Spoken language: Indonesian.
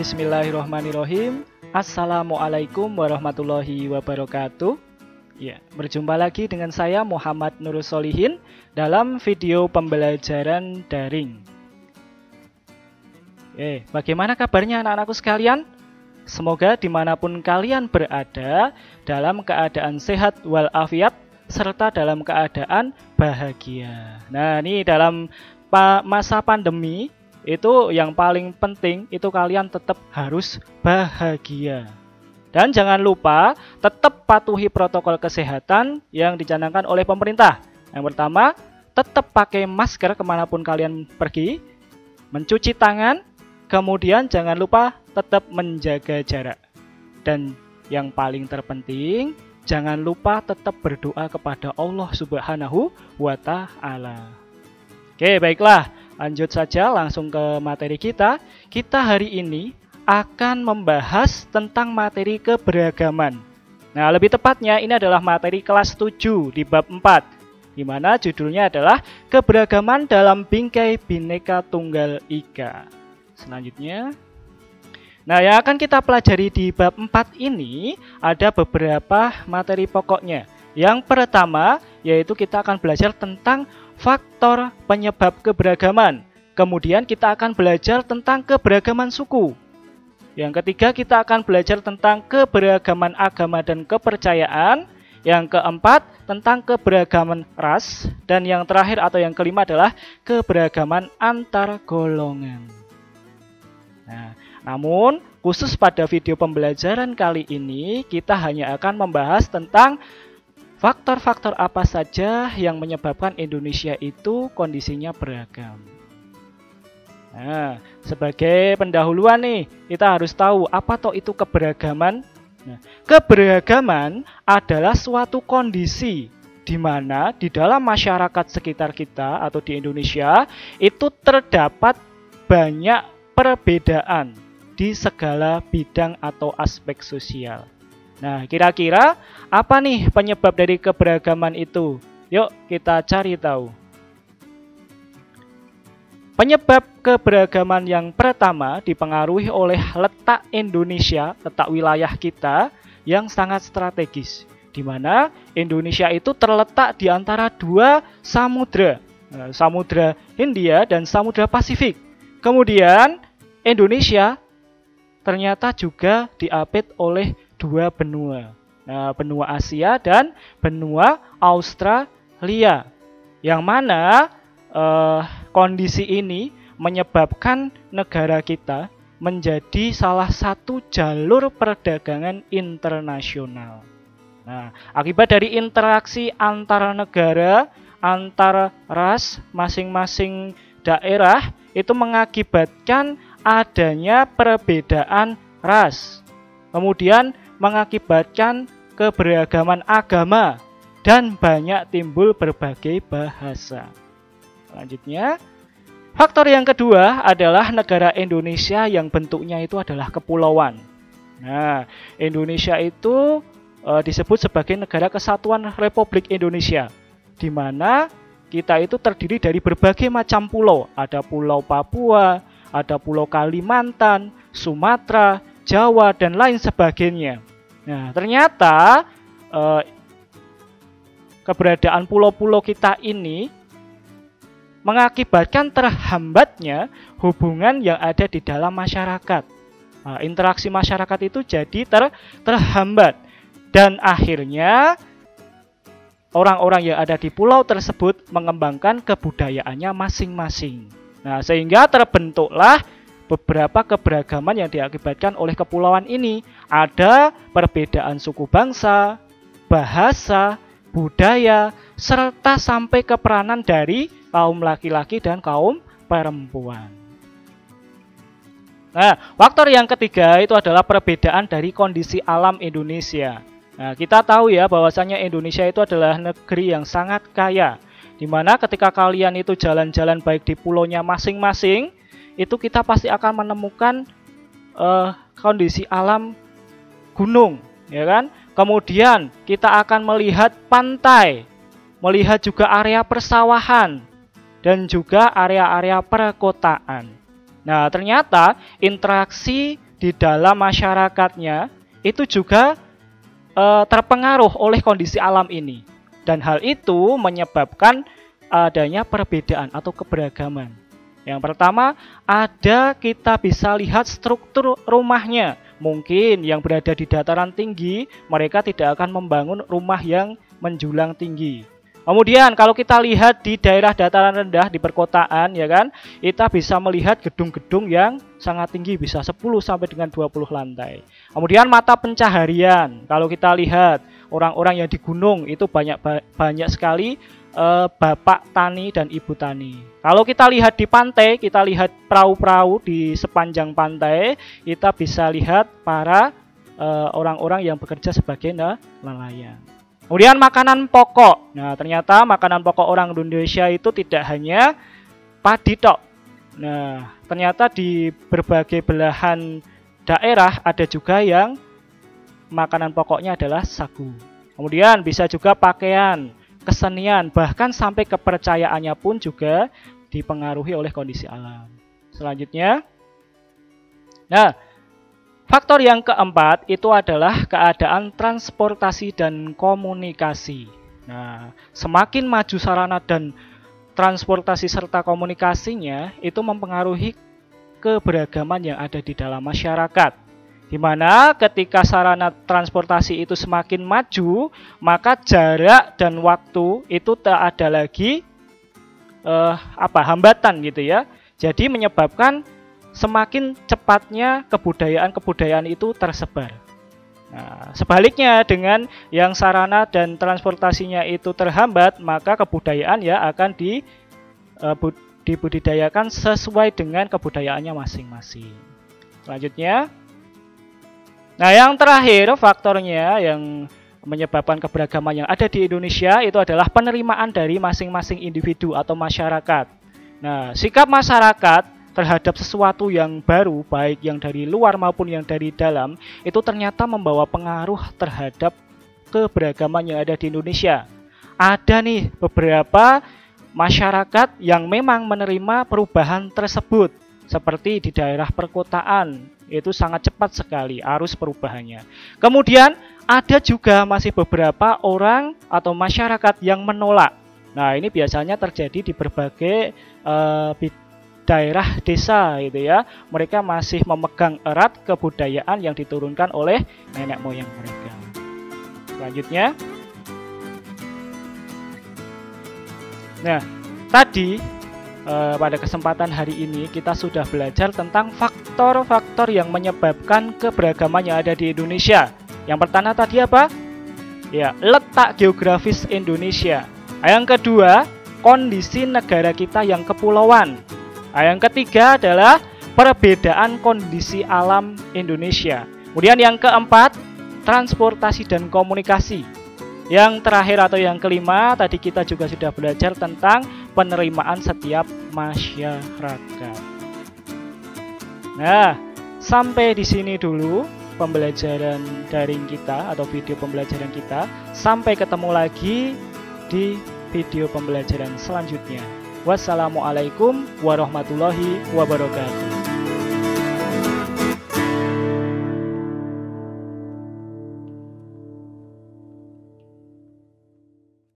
Bismillahirrahmanirrahim. Assalamualaikum warahmatullahi wabarakatuh. Ya, berjumpa lagi dengan saya Muhammad Nurul Solihin dalam video pembelajaran daring. Bagaimana kabarnya anak-anakku sekalian? Semoga dimanapun kalian berada dalam keadaan sehat walafiat serta dalam keadaan bahagia. Nah, ini dalam masa pandemi itu yang paling penting itu kalian tetap harus bahagia. Dan jangan lupa tetap patuhi protokol kesehatan yang dicanangkan oleh pemerintah. Yang pertama, tetap pakai masker kemanapun kalian pergi, mencuci tangan, kemudian jangan lupa tetap menjaga jarak. Dan yang paling terpenting, jangan lupa tetap berdoa kepada Allah Subhanahu wa Ta'ala. Oke, baiklah. Lanjut saja langsung ke materi kita. Kita hari ini akan membahas tentang materi keberagaman. Nah, lebih tepatnya ini adalah materi kelas 7 di bab 4, di mana judulnya adalah keberagaman dalam bingkai Bhinneka Tunggal Ika. Selanjutnya, nah yang akan kita pelajari di bab 4 ini ada beberapa materi pokoknya. Yang pertama yaitu kita akan belajar tentang faktor penyebab keberagaman. Kemudian kita akan belajar tentang keberagaman suku. Yang ketiga kita akan belajar tentang keberagaman agama dan kepercayaan. Yang keempat tentang keberagaman ras. Dan yang terakhir atau yang kelima adalah keberagaman antar golongan. Nah, namun khusus pada video pembelajaran kali ini kita hanya akan membahas tentang faktor-faktor apa saja yang menyebabkan Indonesia itu kondisinya beragam. Nah, sebagai pendahuluan nih, kita harus tahu apa toh itu keberagaman. Nah, keberagaman adalah suatu kondisi di mana di dalam masyarakat sekitar kita atau di Indonesia itu terdapat banyak perbedaan di segala bidang atau aspek sosial. Nah, kira-kira apa nih penyebab dari keberagaman itu? Yuk kita cari tahu. Penyebab keberagaman yang pertama dipengaruhi oleh letak Indonesia, letak wilayah kita yang sangat strategis. Di mana Indonesia itu terletak di antara dua samudra, Samudra Hindia dan Samudra Pasifik. Kemudian Indonesia ternyata juga diapit oleh dua benua. Nah, benua Asia dan benua Australia. Yang mana kondisi ini menyebabkan negara kita menjadi salah satu jalur perdagangan internasional. Nah, akibat dari interaksi antara negara, antar ras, masing-masing daerah itu mengakibatkan adanya perbedaan ras. Kemudian mengakibatkan keberagaman agama dan banyak timbul berbagai bahasa. Selanjutnya, faktor yang kedua adalah negara Indonesia yang bentuknya itu adalah kepulauan. Nah, Indonesia itu disebut sebagai negara kesatuan Republik Indonesia, di mana kita itu terdiri dari berbagai macam pulau. Ada pulau Papua, ada pulau Kalimantan, Sumatera, Jawa, dan lain sebagainya. Nah, ternyata keberadaan pulau-pulau kita ini mengakibatkan terhambatnya hubungan yang ada di dalam masyarakat. Nah, interaksi masyarakat itu jadi terhambat. Dan akhirnya orang-orang yang ada di pulau tersebut mengembangkan kebudayaannya masing-masing. Nah, sehingga terbentuklah beberapa keberagaman yang diakibatkan oleh kepulauan ini. Ada perbedaan suku bangsa, bahasa, budaya, serta sampai ke peranan dari kaum laki-laki dan kaum perempuan. Nah, faktor yang ketiga itu adalah perbedaan dari kondisi alam Indonesia. Nah, kita tahu ya bahwasanya Indonesia itu adalah negeri yang sangat kaya, di mana ketika kalian itu jalan-jalan baik di pulaunya masing-masing, itu kita pasti akan menemukan kondisi alam gunung, ya kan? Kemudian kita akan melihat pantai, melihat juga area persawahan, dan juga area-area perkotaan. Nah, ternyata interaksi di dalam masyarakatnya itu juga terpengaruh oleh kondisi alam ini. Dan hal itu menyebabkan adanya perbedaan atau keberagaman. Yang pertama, kita bisa lihat struktur rumahnya. Mungkin yang berada di dataran tinggi, mereka tidak akan membangun rumah yang menjulang tinggi. Kemudian kalau kita lihat di daerah dataran rendah di perkotaan, ya kan, kita bisa melihat gedung-gedung yang sangat tinggi, bisa 10 sampai dengan 20 lantai. Kemudian mata pencaharian, kalau kita lihat orang-orang yang di gunung itu banyak sekali bapak tani dan ibu tani. Kalau kita lihat di pantai, kita lihat perahu-perahu di sepanjang pantai, kita bisa lihat para orang-orang yang bekerja sebagai nelayan. Kemudian makanan pokok. Nah, ternyata makanan pokok orang Indonesia itu tidak hanya padi tok. Nah, ternyata di berbagai belahan daerah ada juga yang makanan pokoknya adalah sagu. Kemudian bisa juga pakaian, kesenian, bahkan sampai kepercayaannya pun juga dipengaruhi oleh kondisi alam. Selanjutnya, faktor yang keempat itu adalah keadaan transportasi dan komunikasi. Nah, semakin maju sarana dan transportasi serta komunikasinya itu mempengaruhi keberagaman yang ada di dalam masyarakat. Di mana ketika sarana transportasi itu semakin maju, maka jarak dan waktu itu tak ada lagi hambatan gitu ya. Jadi menyebabkan semakin cepatnya kebudayaan-kebudayaan itu tersebar. Nah, sebaliknya dengan yang sarana dan transportasinya itu terhambat, maka kebudayaan ya akan dibudidayakan sesuai dengan kebudayaannya masing-masing. Selanjutnya, nah yang terakhir faktornya yang menyebabkan keberagaman yang ada di Indonesia itu adalah penerimaan dari masing-masing individu atau masyarakat. Nah, sikap masyarakat terhadap sesuatu yang baru, baik yang dari luar maupun yang dari dalam, itu ternyata membawa pengaruh terhadap keberagaman yang ada di Indonesia. Ada nih beberapa masyarakat yang memang menerima perubahan tersebut, seperti di daerah perkotaan, itu sangat cepat sekali arus perubahannya. Kemudian ada juga masih beberapa orang atau masyarakat yang menolak. Nah, ini biasanya terjadi di berbagai daerah desa gitu ya. Mereka masih memegang erat kebudayaan yang diturunkan oleh nenek moyang mereka. Selanjutnya, nah tadi pada kesempatan hari ini kita sudah belajar tentang faktor-faktor yang menyebabkan keberagaman yang ada di Indonesia. Yang pertama tadi apa? Ya, letak geografis Indonesia. Yang kedua, kondisi negara kita yang kepulauan. Yang ketiga adalah perbedaan kondisi alam Indonesia. Kemudian yang keempat, transportasi dan komunikasi. Yang terakhir atau yang kelima, tadi kita juga sudah belajar tentang penerimaan setiap masyarakat. Nah, sampai di sini dulu pembelajaran daring kita atau video pembelajaran kita. Sampai ketemu lagi di video pembelajaran selanjutnya. Wassalamualaikum warahmatullahi wabarakatuh.